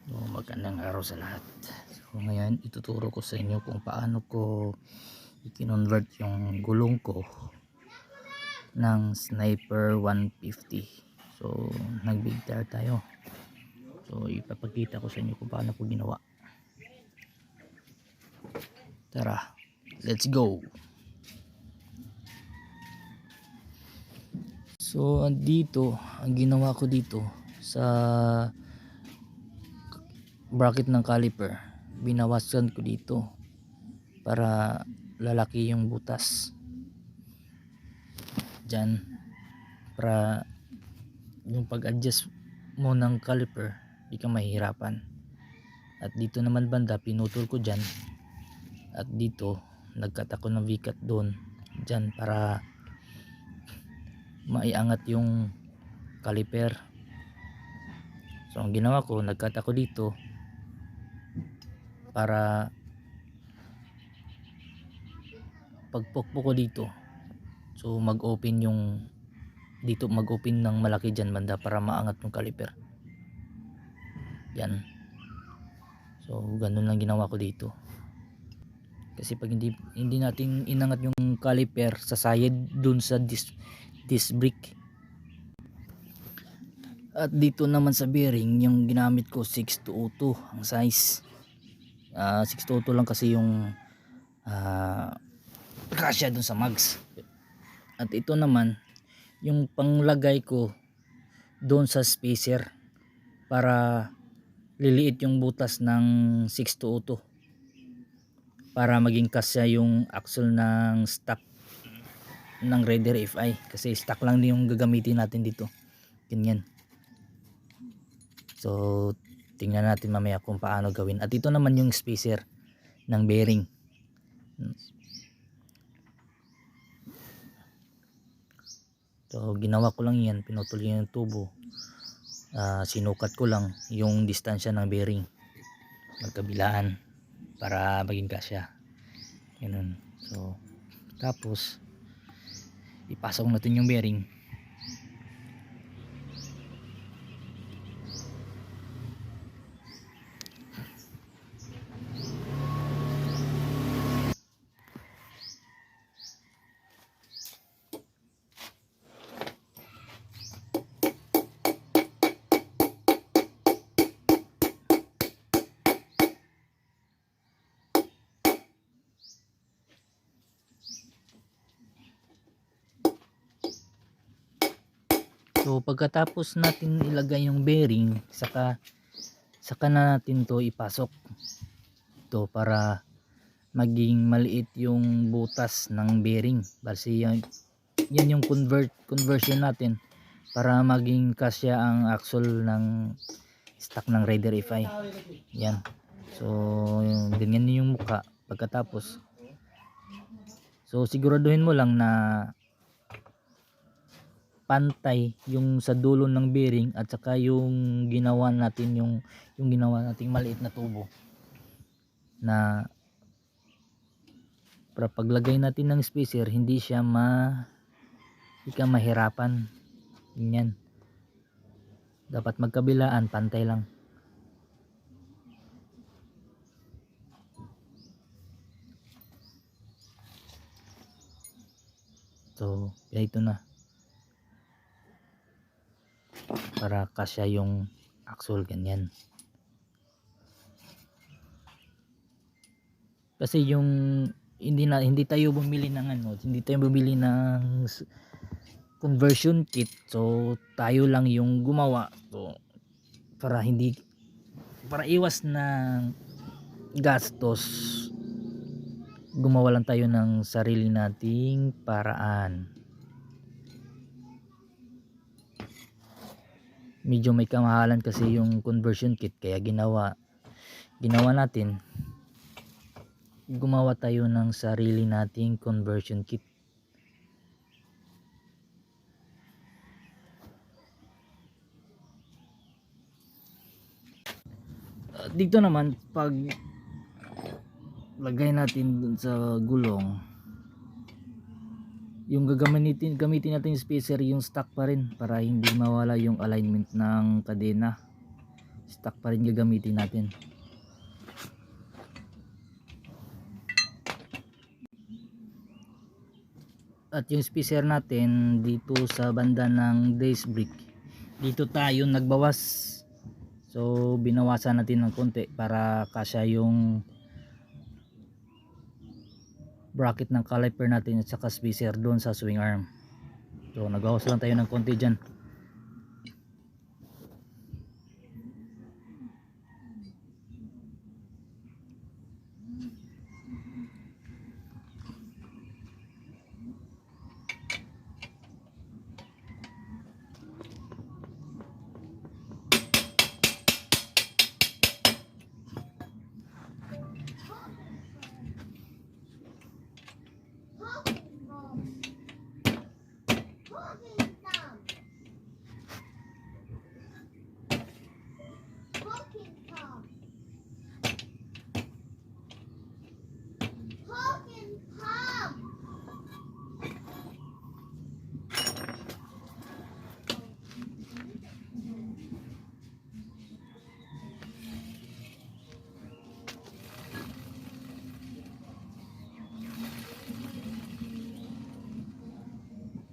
Magandang araw sa lahat. So ngayon ituturo ko sa inyo kung paano ko i-convert yung gulong ko ng Sniper 150. So nag-big tire tayo. So ipapakita ko sa inyo kung paano ko ginawa. Tara, let's go. So dito, ang ginawa ko dito sa bracket ng caliper, binawasan ko dito para lalaki yung butas dyan, para yung pag-adjust mo ng caliper di ka mahihirapan. At dito naman banda pinutol ko dyan, at dito nagkat ako ng V-cut doon dyan para maiangat yung caliper. So ang ginawa ko, nagkat ako dito para pagpukpok ko dito, so mag-open yung dito, mag-open ng malaki dyan banda para maangat yung caliper yan. So ganun lang ginawa ko dito, kasi pag hindi natin inangat yung caliper, sasayad dun sa disc brake. At dito naman sa bearing, yung ginamit ko 6202 ang size. 6202 lang kasi yung kasya dun sa mags. At ito naman yung panglagay ko doon sa spacer para liliit yung butas ng 6202 para maging kasya yung axle ng stock ng Raider FI, kasi stock lang din yung gagamitin natin dito, ganyan. So tingnan natin mamaya kung paano gawin. At ito naman yung spacer ng bearing. So ginawa ko lang yan, pinutol yung tubo, sinukat ko lang yung distansya ng bearing magkabilaan para maging kasya, ganun. So tapos ipasok natin yung bearing. So pagkatapos natin ilagay yung bearing, saka na natin to ipasok to para maging maliit yung butas ng bearing. Basta yan yung conversion natin para maging kasya ang axle ng stock ng Raider FI. Yan. So ganyan yung mukha pagkatapos. So siguraduhin mo lang na pantay yung sa dulo ng bearing at saka yung ginawa natin yung ginawa nating maliit na tubo, na para paglagay natin ng spacer hindi siya hindi ka mahirapan. Ganyan, dapat magkabilaan, pantay lang. So ito na, para kasya yung axle, ganyan. Kasi yung hindi tayo bumili ng conversion kit, so tayo lang yung gumawa. So para iwas na gastos, gumawa lang tayo ng sarili nating paraan. Medyo may kamahalan kasi yung conversion kit, kaya ginawa natin, gumawa tayo ng sarili nating conversion kit. Dito naman pag lagay natin dun sa gulong, yung gamitin natin yung spacer, yung stock pa rin para hindi mawala yung alignment ng kadena. stock pa rin gagamitin natin. At yung spacer natin dito sa banda ng disc brake, dito tayo nagbawas, so binawasan natin ng konti para kasya yung bracket ng caliper natin at saka spacer doon sa swing arm. So nagbawas lang tayo ng konti dyan.